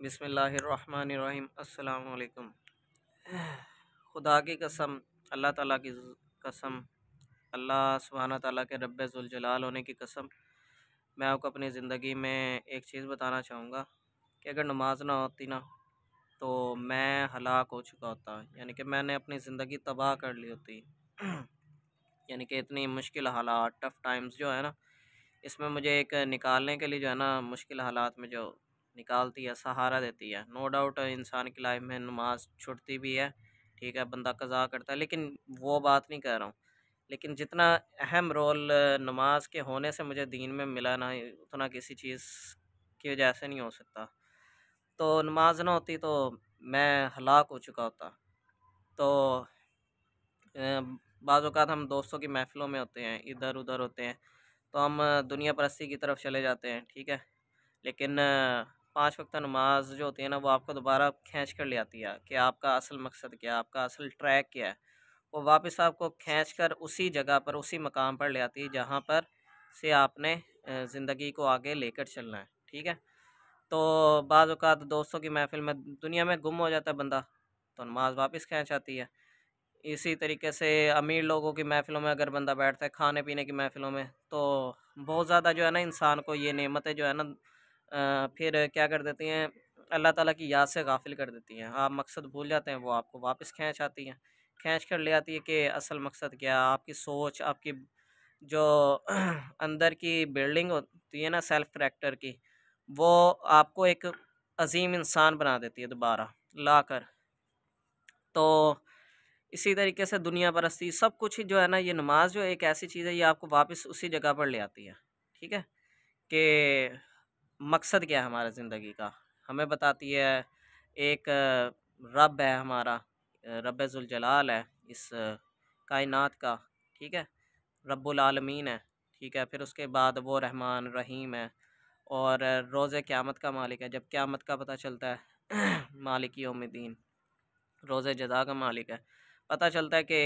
बिस्मिल्लाहिर्रहमानिर्रहीम। अस्सलाम वालेकुम। खुदा की कसम, अल्लाह ताला की कसम, अल्लाह सुब्हाना ताला के रब्बे ज़ुल जलाल होने की कसम, मैं आपको अपनी ज़िंदगी में एक चीज़ बताना चाहूँगा कि अगर नमाज ना होती ना तो मैं हलाक हो चुका होता, यानी कि मैंने अपनी ज़िंदगी तबाह कर ली होती। यानी कि इतनी मुश्किल हालात, टफ़ टाइम्स जो है ना, इसमें मुझे एक निकालने के लिए जो है ना, मुश्किल हालात में जो निकालती है, सहारा देती है। नो डाउट इंसान की लाइफ में नमाज छूटती भी है, ठीक है, बंदा कज़ा करता है, लेकिन वो बात नहीं कर रहा हूँ। लेकिन जितना अहम रोल नमाज के होने से मुझे दीन में मिला ना, उतना किसी चीज़ की वजह से नहीं हो सकता। तो नमाज ना होती तो मैं हलाक हो चुका होता। तो बाज़ औक़ात हम दोस्तों की महफ़िलों में होते हैं, इधर-उधर होते हैं, तो हम दुनिया परस्ती की तरफ चले जाते हैं, ठीक है। लेकिन 5 वक़्त नमाज़ जो होती है ना, वो आपको दोबारा खींच कर ले आती है कि आपका असल मकसद क्या है, आपका असल ट्रैक क्या है। वो वापस आपको खींच कर उसी जगह पर, उसी मकाम पर ले आती है जहाँ पर से आपने ज़िंदगी को आगे लेकर चलना है, ठीक है। तो बाज़ औक़ात दोस्तों की महफ़िल में दुनिया में गुम हो जाता है बंदा, तो नमाज़ वापस खींच आती है। इसी तरीके से अमीर लोगों की महफ़िलों में अगर बंदा बैठता है, खाने-पीने की महफ़िलों में, तो बहुत ज़्यादा जो है ना, इंसान को ये नेमतें जो है ना फिर क्या कर देती हैं, अल्लाह ताला की याद से गाफ़िल कर देती हैं। आप मकसद भूल जाते हैं, वो आपको वापस खींच आती हैं। खींच कर ले आती है कि असल मकसद क्या है, आपकी सोच, आपकी जो अंदर की बिल्डिंग होती है ना सेल्फ़ करैक्टर की, वो आपको एक अज़ीम इंसान बना देती है दोबारा लाकर। तो इसी तरीके से दुनिया परस्ती सब कुछ ही जो है ना, ये नमाज जो एक ऐसी चीज़ है, ये आपको वापस उसी जगह पर ले आती है, ठीक है? कि मकसद क्या है हमारा ज़िंदगी का, हमें बताती है। एक रब है हमारा, रब्बे ज़ुल जलाल है इस कायनात का, ठीक है? रब्बुल आलमीन है, ठीक है? फिर उसके बाद वो रहमान रहीम है और रोज़े क़यामत का मालिक है। जब क़यामत का पता चलता है मालिक यौमिद्दीन, रोज़े जज़ा का मालिक है। पता चलता है कि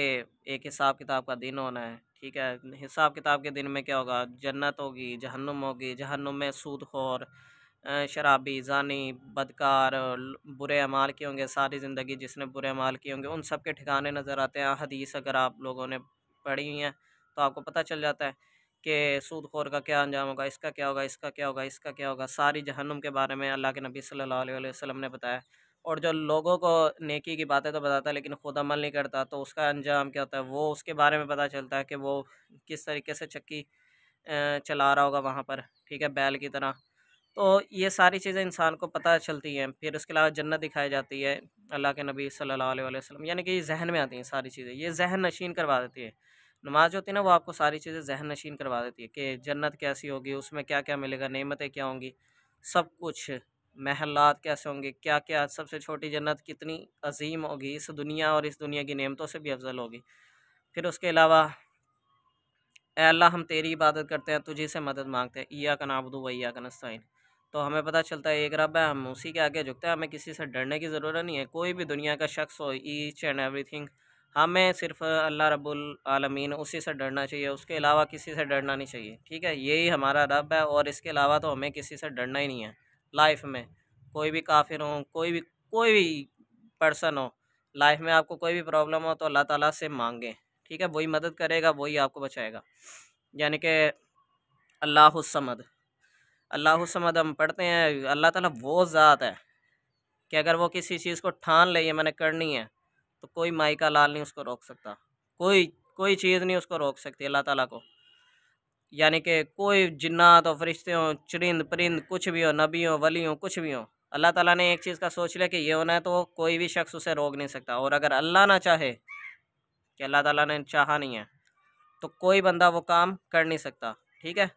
एक हिसाब किताब का दिन होना है, ठीक है? हिसाब किताब के दिन में क्या होगा, जन्नत होगी, जहन्नुम में सूदखोर, शराबी, ज़ानी, बदकार, बुरे अमाल किए होंगे, सारी ज़िंदगी जिसने बुरे अमाल किए होंगे, उन सब के ठिकाने नज़र आते हैं। हदीस अगर आप लोगों ने पढ़ी हुई हैं, तो आपको पता चल जाता है कि सूदखोर का क्या अंजाम होगा, इसका क्या होगा, इसका क्या होगा, इसका क्या होगा। सारी जहन्नुम के बारे में अल्लाह के नबी सल्लल्लाहु अलैहि वसल्लम ने बताया। और जो लोगों को नेकी की बातें तो बताता है, लेकिन खुद अमल नहीं करता, तो उसका अंजाम क्या होता है, वो उसके बारे में पता चलता है कि वो किस तरीके से चक्की चला रहा होगा वहाँ पर, ठीक है, बैल की तरह। तो ये सारी चीज़ें इंसान को पता चलती हैं। फिर उसके अलावा जन्नत दिखाई जाती है अल्लाह के नबी सल्लल्लाहु अलैहि वसल्लम, यानी कि ये ज़हन में आती हैं सारी चीज़ें, ये ज़हन नशीन करवा देती है। नमाज़ जो होती है ना, वो आपको सारी चीज़ें ज़हन नशीन करवा देती है कि जन्नत कैसी होगी, उसमें क्या-क्या मिलेगा, नेमतें क्या होंगी, सब कुछ, महलात कैसे होंगे, क्या-क्या, सबसे छोटी जन्नत कितनी अज़ीम होगी, इस दुनिया और इस दुनिया की नेमतों से भी अफ़ज़ल होगी। फिर उसके अलावा ए अल्लाह, हम तेरी इबादत करते हैं, तुझी से मदद माँगते हैं, इय्याका नअबुदु व इय्याका नस्तईन। तो हमें पता चलता है एक रब है, हम उसी के आगे झुकते हैं, हमें किसी से डरने की ज़रूरत नहीं है। कोई भी दुनिया का शख्स हो, ईच एंड एवरीथिंग, हमें सिर्फ़ अल्लाह रब्बुल आलमीन, उसी से डरना चाहिए, उसके अलावा किसी से डरना नहीं चाहिए, ठीक है? यही हमारा रब है और इसके अलावा तो हमें किसी से डरना ही नहीं है लाइफ़ में। कोई भी काफ़िर हो, कोई भी पर्सन हो, लाइफ़ में आपको कोई भी प्रॉब्लम हो, तो अल्लाह ताला से माँगे, ठीक है? वही मदद करेगा, वही आपको बचाएगा। यानी कि अल्लाहु समद, अल्लाहु समद हम पढ़ते हैं, अल्लाह ताला वो ज़ात है कि अगर वो किसी चीज़ को ठान ले ये मैंने करनी है, तो कोई माई का लाल नहीं उसको रोक सकता। कोई कोई चीज़ नहीं उसको रोक सकती अल्लाह ताला को। यानी कि कोई जिन्नात हो, फरिश्ते हों, चुरिंद-परिंद, कुछ भी हो, नबी हो, वली हो, कुछ भी हो। अल्लाह ताला ने एक चीज़ का सोच लिया कि ये होना है, तो कोई भी शख्स उसे रोक नहीं सकता। और अगर अल्लाह ना चाहे, कि अल्लाह ताला ने चाहा नहीं है, तो कोई बंदा वो काम कर नहीं सकता, ठीक है?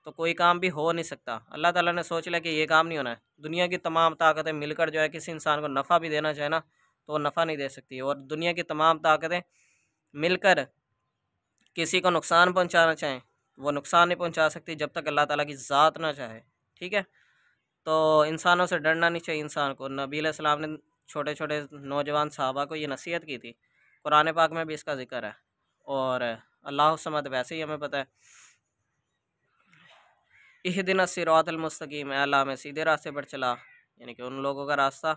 तो कोई काम भी हो नहीं सकता। अल्लाह ताला ने सोच लिया कि ये काम नहीं होना है। दुनिया की तमाम ताकतें मिलकर जो है किसी इंसान को नफ़ा भी देना चाहे ना, तो वो नफ़ा नहीं दे सकती, और दुनिया की तमाम ताकतें मिलकर किसी को नुकसान पहुँचाना चाहें, वो नुकसान नहीं पहुँचा सकती जब तक अल्लाह ताला की ज़ात ना चाहे, ठीक है? तो इंसानों से डरना नहीं चाहिए इंसान को। नबी अलैहिस्सलाम ने छोटे-छोटे नौजवान सहाबा को ये नसीहत की थी। कुरान पाक में भी इसका ज़िक्र है, और अल्लाहु समद वैसे ही हमें पता है। इहदिना सिरातल मुस्तकीम, ऐ अल्लाह मैं सीधे रास्ते पर चला, यानी कि उन लोगों का रास्ता,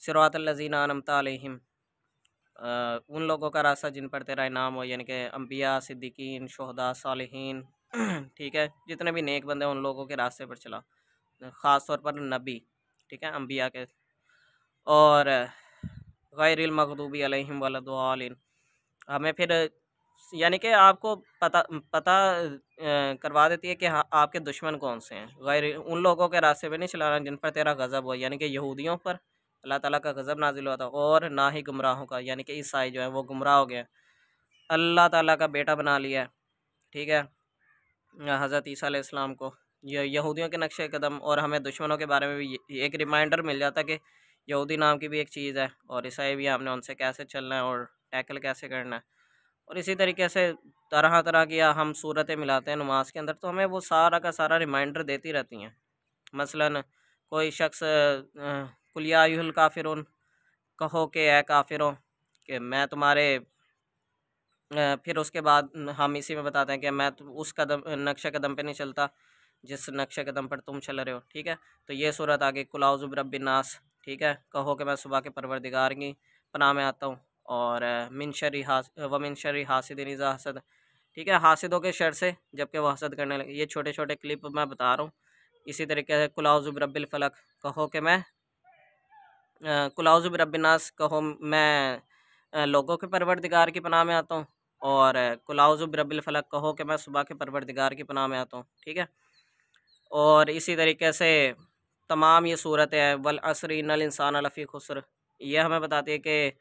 सिरातल लज़ीना अनअमता अलैहिम, उन लोगों का रास्ता जिन पर तेरा इनाम हो, यानी कि अम्बिया, सिद्दीकीन, शुहदा, सालिहीन, ठीक है, जितने भी नेक बंदे उन लोगों के रास्ते पर चला, ख़ास तौर पर नबी, ठीक है, अम्बिया के। और गैरिल मग़दूबी अलैहिम वलद्दालिन, हमें फिर यानी कि आपको पता पता करवा देती है कि हाँ आपके दुश्मन कौन से हैं। गैर उन लोगों के रास्ते पे नहीं चलाना जिन पर तेरा गज़ब हो, यानी कि यहूदियों पर अल्लाह ताला का गज़ब नाजिल हुआ था, और ना ही गुमराहों का, यानी कि ईसाई जो है वो गुमराह हो गए, अल्लाह ताला का बेटा बना लिया है, ठीक है, हज़रत ईसा अलैहिस्सलाम को, ये यहूदियों के नक्शे कदम। और हमें दुश्मनों के बारे में भी एक रिमाइंडर मिल जाता कि यहूदी नाम की भी एक चीज़ है, और ईसाई भी, हमने उनसे कैसे चलना है और टैकल कैसे करना है। और इसी तरीके से तरह तरह की हम सूरतें मिलाते हैं नमाज के अंदर, तो हमें वो सारा का सारा रिमाइंडर देती रहती हैं। मसलन कोई शख्स कुल या अय्युहल काफिरून, कहो कि ए काफिरों, कि मैं तुम्हारे फिर उसके बाद हम इसी में बताते हैं कि मैं उस कदम नक्शे कदम पे नहीं चलता जिस नक्शे कदम पर तुम चल रहे हो, ठीक है। तो ये सूरत आगे कुल औज़ु बिरब्बिन नास, ठीक है, कहो कि मैं सुबह के परवरदिगार की पनाह में आता हूँ, और मिन शर्रि हासिदिन इज़ा हसद, ठीक है, हासिदों के शर से जबकि वो हसद करने लगे। ये छोटे छोटे क्लिप मैं बता रहा हूँ। इसी तरीके से कुल औज़ु बिरब्बिल फलक, कहो कि मैं कुल औज़ु बिरब्बिन नास, कहो मैं लोगों के परवरदिगार की पनाह में आता हूँ, और कुल औज़ु बिरब्बिल फलक, कहो कि मैं सुबह के परवरदिगार की पनाह में आता हूँ, ठीक है। और इसी तरीके से तमाम ये सूरतें हैं, वल अस्र इन्नल इंसान लफ़ी खुस्र, ये हमें बताती है कि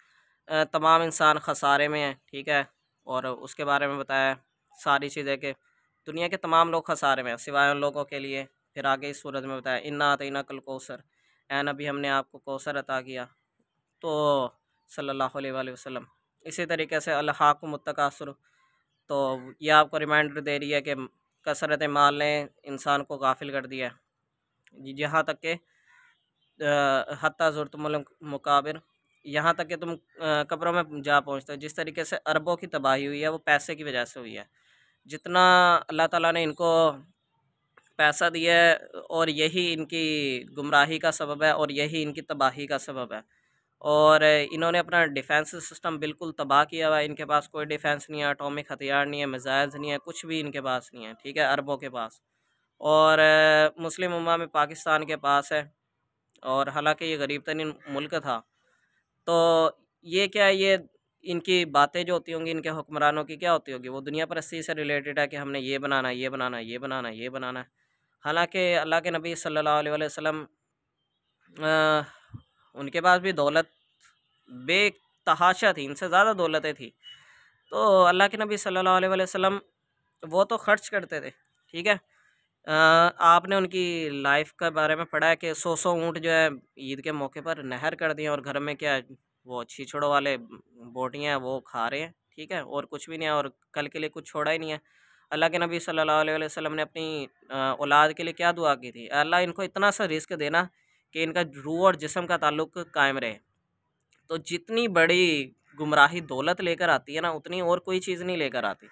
तमाम इंसान खसारे में हैं, ठीक है। और उसके बारे में बताया सारी चीज़ें कि दुनिया के तमाम लोग खसारे में हैं सिवाय उन लोगों के लिए। फिर आगे इस सूरत में बताया इन्ना अतैना कल कौसर, ए नबी हमने आपको कौसर अता किया, तो सल्लल्लाहु अलैहि वसल्लम। इसी तरीके से अलहाकुमुत तकासुर, तो ये आपको रिमाइंडर दे रही है कि कसरत माल ने इंसान को गाफिल कर दिया है, यहाँ तक कि हत्ता ज़ुरतुमुल मुकाबिर, यहाँ तक कि तुम कब्रों में जा पहुँचते हो। जिस तरीके से अरबों की तबाही हुई है वो पैसे की वजह से हुई है। जितना अल्लाह ताला ने इनको पैसा दिया है, और यही इनकी गुमराही का सबब है और यही इनकी तबाही का सबब है। और इन्होंने अपना डिफेंस सिस्टम बिल्कुल तबाह किया हुआ है। इनके पास कोई डिफेंस नहीं है, एटॉमिक हथियार नहीं है, मिसाइल्स नहीं है, कुछ भी इनके पास नहीं है, ठीक है, अरबों के पास। और मुस्लिम उम्मा में पाकिस्तान के पास है, और हालांकि ये गरीब तरीन मुल्क था। तो ये क्या है, ये इनकी बातें जो होती होंगी इनके हुक्मरानों की क्या होती होगी, वो दुनिया परस्ती से रिलेटेड है कि हमने ये बनाना है, ये बनाना है, ये बनाना है, ये बनाना है। हालांकि अल्लाह के नबी सल्लल्लाहु अलैहि वसल्लम, अ, उनके पास भी दौलत बेतहाशा थी, इनसे ज़्यादा दौलतें थी। तो अल्लाह के नबी सल्लल्लाहु अलैहि वसल्लम वो तो खर्च करते थे, ठीक है। आपने उनकी लाइफ के बारे में पढ़ा है कि 100 ऊँट जो है ईद के मौके पर नहर कर दिए, और घर में क्या है, वो छीछड़ों वाले बोटियाँ हैं वो खा रहे हैं, ठीक है, और कुछ भी नहीं है, और कल के लिए कुछ छोड़ा ही नहीं है। अल्लाह के नबी सल्लल्लाहु अलैहि वसल्लम ने अपनी औलाद के लिए क्या दुआ की थी, अल्लाह इनको इतना सा रिस्क देना कि इनका रूह और जिस्म का ताल्लुक कायम रहे। तो जितनी बड़ी गुमराही दौलत लेकर आती है ना, उतनी और कोई चीज़ नहीं लेकर आती।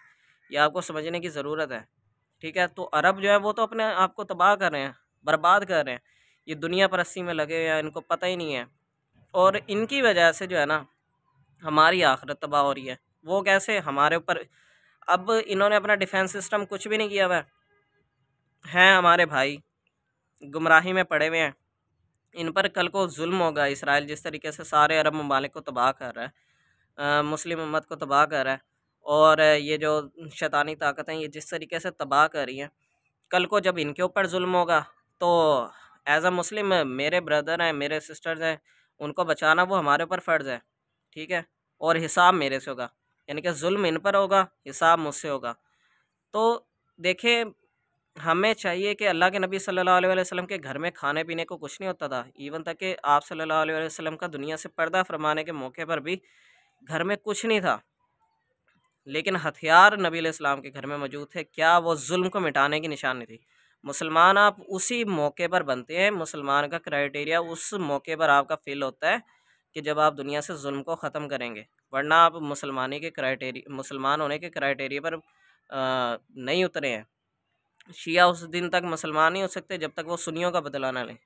ये आपको समझने की ज़रूरत है, ठीक है। तो अरब जो है वो तो अपने आप को तबाह कर रहे हैं, बर्बाद कर रहे हैं। ये दुनिया परस्ती में लगे हुए हैं, इनको पता ही नहीं है। और इनकी वजह से जो है ना हमारी आखिरत तबाह हो रही है। वो कैसे, हमारे ऊपर अब इन्होंने अपना डिफेंस सिस्टम कुछ भी नहीं किया हुआ है। हैं हमारे भाई, गुमराही में पड़े हुए हैं, इन पर कल को जुल्म होगा। इसराइल जिस तरीके से सारे अरब ममालिक को तबाह कर रहा है, मुस्लिम उम्मत को तबाह कर रहा है, और ये जो शैतानी ताकतें ये जिस तरीके से तबाह कर रही हैं, कल को जब इनके ऊपर जुल्म होगा तो एज़ अ मुस्लिम मेरे ब्रदर हैं, मेरे सिस्टर्स हैं, उनको बचाना वो हमारे ऊपर फ़र्ज़ है, ठीक है। और हिसाब मेरे से होगा, यानी कि जुल्म इन पर होगा, हिसाब मुझसे होगा। तो देखिए, हमें चाहिए कि अल्लाह के नबी सल्लल्लाहु अलैहि वसल्लम के घर में खाने-पीने को कुछ नहीं होता था। इवन तक कि आप सल्लल्लाहु अलैहि वसल्लम का दुनिया से पर्दा फ़रमाने के मौके पर भी घर में कुछ नहीं था। लेकिन हथियार नबी अलैहिस्सलाम के घर में मौजूद थे। क्या वो ज़ुल्म को मिटाने की निशानी थी। मुसलमान आप उसी मौके पर बनते हैं, मुसलमान का क्राइटेरिया उस मौके पर आपका फ़िल होता है कि जब आप दुनिया से ज़ुल्म को ख़त्म करेंगे। वरना आप मुसलमान होने के क्राइटेरिया पर नहीं उतरे हैं। शिया उस दिन तक मुसलमान नहीं हो सकते जब तक वो सुन्नियों का बदला ना लें,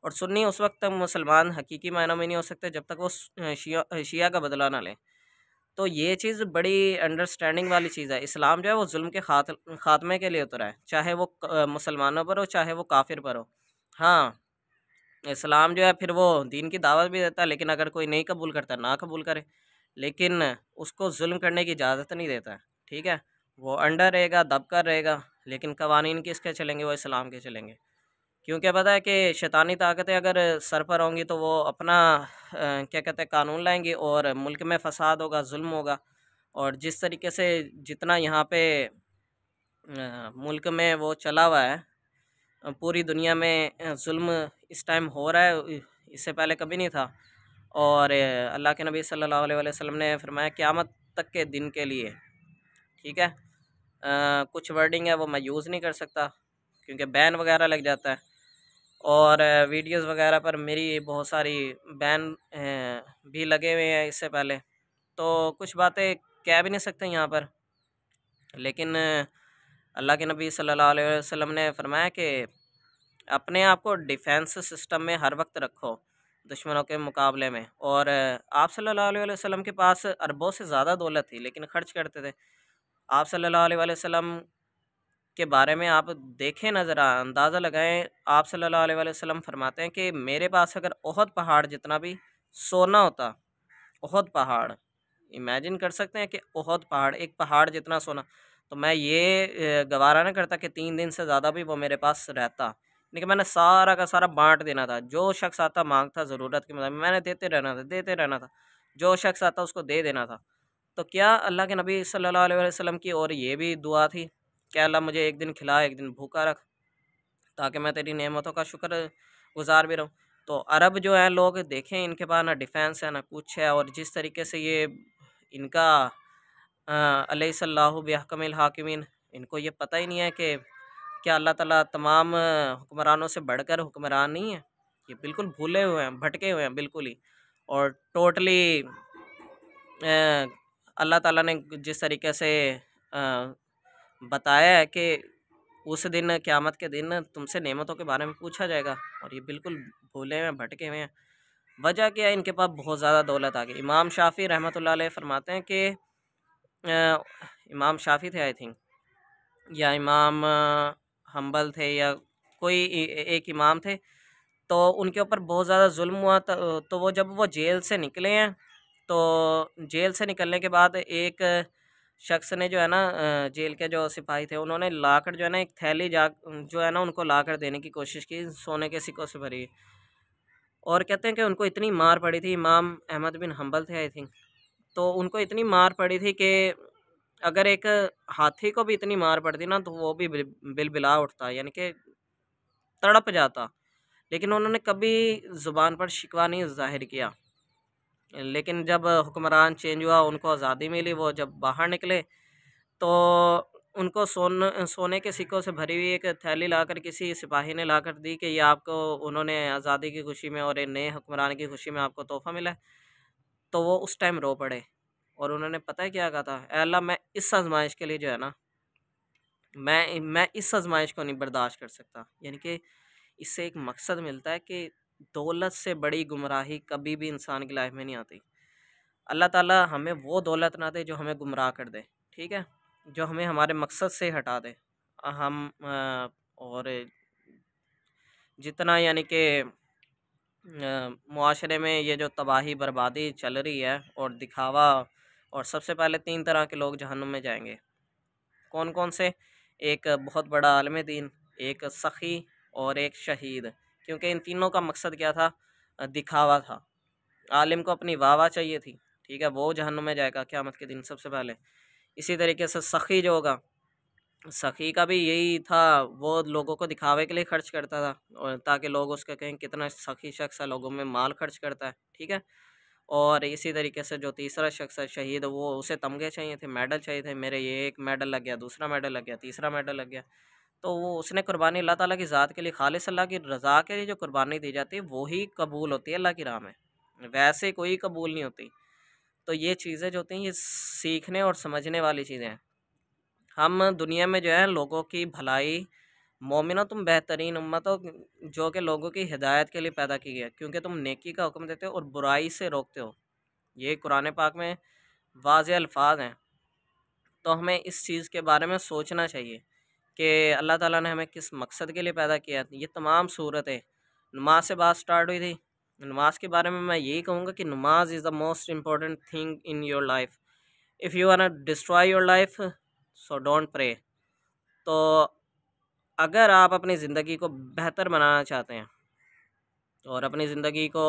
और सुन्नी उस वक्त तक मुसलमान हकीकी मायनों में नहीं हो सकते जब तक वो शिया का बदला ना लें। तो ये चीज़ बड़ी अंडरस्टैंडिंग वाली चीज़ है। इस्लाम जो है वो ज़ुल्म के ख़ात्मे के लिए उतरा है, चाहे वो मुसलमानों पर हो, चाहे वो काफ़िर पर हो। हाँ, इस्लाम जो है फिर वो दीन की दावत भी देता है, लेकिन अगर कोई नहीं कबूल करता ना कबूल करे, लेकिन उसको जुल्म करने की इजाज़त नहीं देता है। ठीक है, वो अंडर रहेगा, दबकर रहेगा, लेकिन कवानीन किसके चलेंगे? वो इस्लाम के चलेंगे। क्योंकि पता है कि शैतानी ताकतें अगर सर पर होंगी तो वो अपना क्या कहते हैं कानून लाएंगी और मुल्क में फसाद होगा, जुल्म होगा। और जिस तरीके से जितना यहाँ पे मुल्क में वो चला हुआ है, पूरी दुनिया में ज़ुल्म इस टाइम हो रहा है, इससे पहले कभी नहीं था। और अल्लाह के नबी सल्लल्लाहु अलैहि वसल्लम ने फरमाया क़यामत तक के दिन के लिए, ठीक है। कुछ वर्डिंग है वो मैं यूज़ नहीं कर सकता क्योंकि बैन वगैरह लग जाता है, और वीडियोज़ वगैरह पर मेरी बहुत सारी बैन भी लगे हुए हैं इससे पहले, तो कुछ बातें कह भी नहीं सकते यहाँ पर। लेकिन अल्लाह के नबी सल्लल्लाहु अलैहि वसल्लम ने फरमाया कि अपने आप को डिफेंस सिस्टम में हर वक्त रखो दुश्मनों के मुकाबले में। और आप सल्लल्लाहु अलैहि वसल्लम के पास अरबों से ज़्यादा दौलत थी, लेकिन खर्च करते थे। आप सल्लल्लाहु अलैहि वसल्लम के बारे में आप देखें, नज़रा अंदाज़ा लगाएं। आप सल्लल्लाहु अलैहि वसल्लम फरमाते हैं कि मेरे पास अगर ओहद पहाड़ जितना भी सोना होता, ओहद पहाड़, इमेजिन कर सकते हैं कि ओहद पहाड़, एक पहाड़ जितना सोना, तो मैं ये गवारा ना करता कि 3 दिन से ज़्यादा भी वो मेरे पास रहता। लेकिन मैंने सारा का सारा बाँट देना था। जो शख्स आता माँगता ज़रूरत के मुताबिक, मैंने देते रहना था। जो शख्स आता उसको दे देना था। तो क्या अल्लाह के नबी सल्लल्लाहु अलैहि वसल्लम की और ये भी दुआ थी कि अल्लाह मुझे एक दिन खिला, एक दिन भूखा रख, ताकि मैं तेरी नेमतों का शुक्रगुज़ार भी रहूँ। तो अरब जो है लोग देखें, इनके पास ना डिफेंस है ना कुछ है, और जिस तरीके से ये इनका अलैहिस्सलाहु बिअहकमिल हाकिमीन, इनको ये पता ही नहीं है कि क्या अल्लाह ताला तमाम हुक्मरानों से बढ़कर हुक्मरान नहीं है। ये बिल्कुल भूले हुए हैं, भटके हुए हैं बिल्कुल ही। और टोटली अल्लाह ताला ने जिस तरीके से बताया है कि उस दिन क़यामत के दिन तुमसे नेमतों के बारे में पूछा जाएगा, और ये बिल्कुल भूले हुए हैं, भटके हुए हैं। वजह क्या है? इनके पास बहुत ज़्यादा दौलत आ गई। इमाम शाफ़ी रहमतुल्लाह अलैह फरमाते हैं कि इमाम शाफ़ी थे आई थिंक, या इमाम हम्बल थे, या कोई एक इमाम थे, तो उनके ऊपर बहुत ज़्यादा जुल्म हुआ। तो वो जब वो जेल से निकले हैं, तो जेल से निकलने के बाद एक शख्स ने जो है ना, जेल के जो सिपाही थे, उन्होंने लाकर जो है ना एक थैली जो है ना उनको लाकर देने की कोशिश की, सोने के सिक्कों से भरी। और कहते हैं कि उनको इतनी मार पड़ी थी, इमाम अहमद बिन हम्बल थे आई थिंक, तो उनको इतनी मार पड़ी थी कि अगर एक हाथी को भी इतनी मार पड़ती ना, तो वो भी बिलबिला उठता, यानी कि तड़प जाता। लेकिन उन्होंने कभी ज़ुबान पर शिकवा नहीं ज़ाहिर किया। लेकिन जब हुक्मरान चेंज हुआ, उनको आज़ादी मिली, वो जब बाहर निकले, तो उनको सोने के सिक्कों से भरी हुई एक थैली लाकर किसी सिपाही ने लाकर दी कि ये आपको, उन्होंने आज़ादी की खुशी में और एक नए हुक्मरान की खुशी में आपको तोहफ़ा मिला है। तो वो उस टाइम रो पड़े, और उन्होंने पता है क्या कहा था? ऐ अल्लाह, मैं इस आज़माइश के लिए जो है ना, मैं इस आज़माइश को नहीं बर्दाश्त कर सकता। यानी कि इससे एक मकसद मिलता है कि दौलत से बड़ी गुमराही कभी भी इंसान की लाइफ में नहीं आती। अल्लाह ताला हमें वो दौलत ना दे जो हमें गुमराह कर दे, ठीक है? जो हमें हमारे मकसद से हटा दे। हम और जितना यानी कि मुआशरे में ये जो तबाही बर्बादी चल रही है और दिखावा, और सबसे पहले 3 तरह के लोग जहन्नुम में जाएंगे। कौन-कौन से? एक बहुत बड़ा आलिम दीन, एक सखी, और एक शहीद। क्योंकि इन तीनों का मकसद क्या था? दिखावा था। आलिम को अपनी वाह-वाह चाहिए थी, ठीक है? वो जहन्नुम में जाएगा क़यामत के दिन सबसे पहले। इसी तरीके से सखी जो होगा, सखी का भी यही था, वो लोगों को दिखावे के लिए खर्च करता था, और ताकि लोग उसका कहें कितना सखी शख्स है, लोगों में माल खर्च करता है, ठीक है? और इसी तरीके से जो तीसरा शख्स है शहीद, वो उसे तमगे चाहिए थे, मेडल चाहिए थे, मेरे ये एक मेडल लग गया, दूसरा मेडल लग गया, तीसरा मेडल लग गया। तो वो उसने कुर्बानी अल्लाह ताला की ज़ात के लिए, खालिस अल्लाह की रज़ा के लिए जो कुर्बानी दी जाती है, वो ही कबूल होती है अल्लाह की राह में, वैसे कोई कबूल नहीं होती। तो ये चीज़ें जो होती हैं, ये सीखने और समझने वाली चीज़ें हैं। हम दुनिया में जो है लोगों की भलाई, मोमिनो तुम बेहतरीन उम्मत हो जो कि लोगों की हिदायत के लिए पैदा की गई है, क्योंकि तुम नेकी का हुक्म देते हो और बुराई से रोकते हो। ये कुरान पाक में वाज़ेह अल्फाज हैं। तो हमें इस चीज़ के बारे में सोचना चाहिए कि अल्लाह ताला ने हमें किस मकसद के लिए पैदा किया है। ये तमाम सूरतें, नमाज से बात स्टार्ट हुई थी। नमाज के बारे में मैं यही कहूँगा कि नमाज is the most important thing in your life. If you want to destroy your life, so don't pray. तो अगर आप अपनी ज़िंदगी को बेहतर बनाना चाहते हैं और अपनी ज़िंदगी को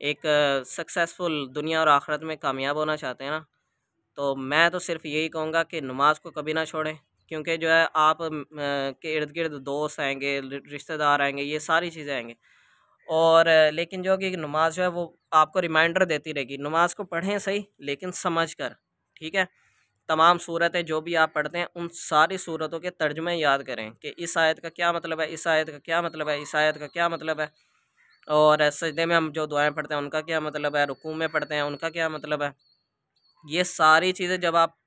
एक सक्सेसफुल दुनिया और आखिरत में कामयाब होना चाहते हैं ना, तो मैं तो सिर्फ़ यही कहूँगा कि नमाज को कभी ना छोड़ें। क्योंकि जो है आप के इर्द-गिर्द दोस्त आएँगे, रिश्तेदार आएँगे, ये सारी चीज़ें आएँगी। और लेकिन जो कि नमाज जो है वो आपको रिमाइंडर देती रहेगी। नमाज को पढ़ें सही, लेकिन समझ कर, ठीक है? तमाम सूरतें जो भी आप पढ़ते हैं, उन सारी सूरतों के तर्जुमे याद करें कि इस आयत का क्या मतलब है, इस आयत का क्या मतलब है, इस आयत का क्या मतलब है। और सजदे में हम जो दुआएँ पढ़ते हैं उनका क्या मतलब है, रुकू में पढ़ते हैं उनका क्या मतलब है। ये सारी चीज़ें जब आप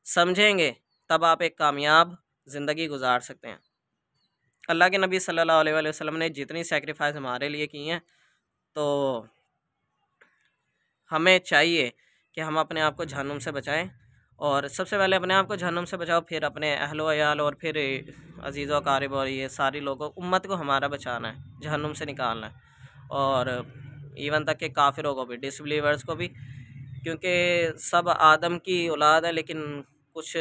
समझेंगे, तब आप एक कामयाब ज़िंदगी गुजार सकते हैं। अल्लाह के नबी सल्लल्लाहु अलैहि वसल्लम ने जितनी सैक्रिफ़ाइस हमारे लिए की हैं, तो हमें चाहिए कि हम अपने आप को जहन्नुम से बचाएँ। और सबसे पहले अपने आप को जहन्नुम से बचाओ, फिर अपने अहलो-अयाल और फिर अज़ीज़ व अक़ारिब और ये सारी लोगों उम्मत को हमारा बचाना है, जहन्नुम से निकालना है। और इवन तक के काफ़िरों को भी, डिसबिलीवर्स को भी, क्योंकि सब आदम की औलाद है, लेकिन कुछ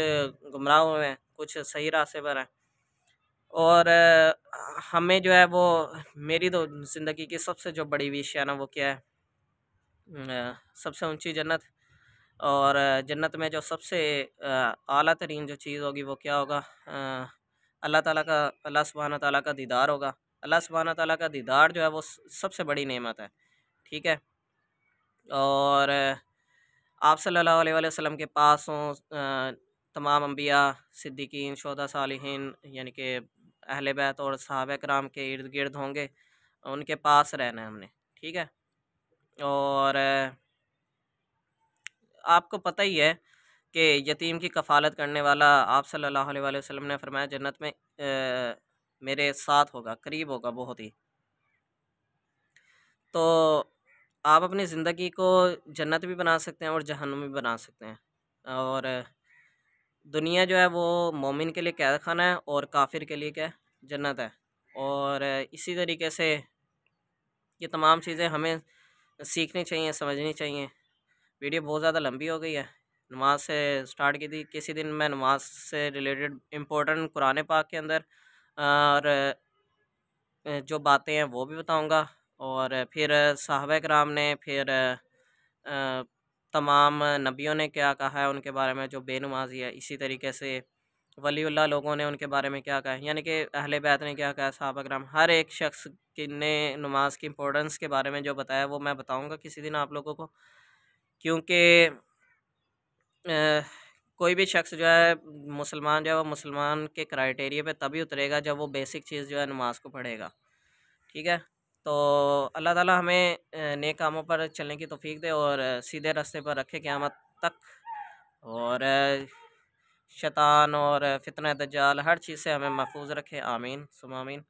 गुमराह हुए हैं, कुछ सही रास्ते पर हैं। और हमें जो है वो, मेरी तो ज़िंदगी की सबसे जो बड़ी विश है ना, वो क्या है, सबसे ऊंची जन्नत। और जन्नत में जो सबसे आला तरीन जो चीज़ होगी वो क्या होगा, अल्लाह ताला का, अल्लाह सुब्हाना ताला का दीदार होगा। अल्लाह सुब्हाना ताला का दीदार जो है वो सबसे बड़ी नेमत है, ठीक है? और आप सल्लल्लाहु अलैहि वसल्लम के पास हों तमाम अंबिया, सिद्दीकीन, शुहदा, सालिहीन, यानी कि अहले बैत और सहाबा कराम के इर्द गिर्द होंगे, उनके पास रहना है हमने, ठीक है? और आपको पता ही है कि यतीम की कफ़ालत करने वाला, आप सल्लल्लाहु अलैहि वसल्लम ने फरमाया जन्नत में मेरे साथ होगा, करीब होगा बहुत ही। तो आप अपनी ज़िंदगी को जन्नत भी बना सकते हैं और जहन्नुम भी बना सकते हैं। और दुनिया जो है वो मोमिन के लिए कैद खाना है और काफिर के लिए क्या है, जन्नत है। और इसी तरीके से ये तमाम चीज़ें हमें सीखनी चाहिए, समझनी चाहिए। वीडियो बहुत ज़्यादा लंबी हो गई है। नमाज से स्टार्ट की थी, किसी दिन मैं नमाज से रिलेटेड इम्पोर्टेंट कुरान पाक के अंदर और जो बातें हैं वो भी बताऊंगा। और फिर सहाबा कराम ने, फिर तमाम नबियों ने क्या कहा है उनके बारे में जो बेनमाजी है। इसी तरीके से वलीउल्लाह लोगों ने उनके बारे में क्या कहा है, यानी कि अहले बैत ने क्या कहा है, सहाबा कराम, हर एक शख्स की ने नमाज की इम्पोर्टेंस के बारे में जो बताया वो मैं बताऊंगा किसी दिन आप लोगों को। क्योंकि कोई भी शख्स जो है मुसलमान, जो है वो मुसलमान के क्राइटेरिया पे तभी उतरेगा जब वो बेसिक चीज़ जो है नमाज को पढ़ेगा, ठीक है? तो अल्लाह ताला हमें नेक कामों पर चलने की तौफीक दे और सीधे रास्ते पर रखे क़यामत तक। और शैतान और फितना दज्जाल हर चीज़ से हमें महफूज रखे। आमीन सुम्मा आमीन।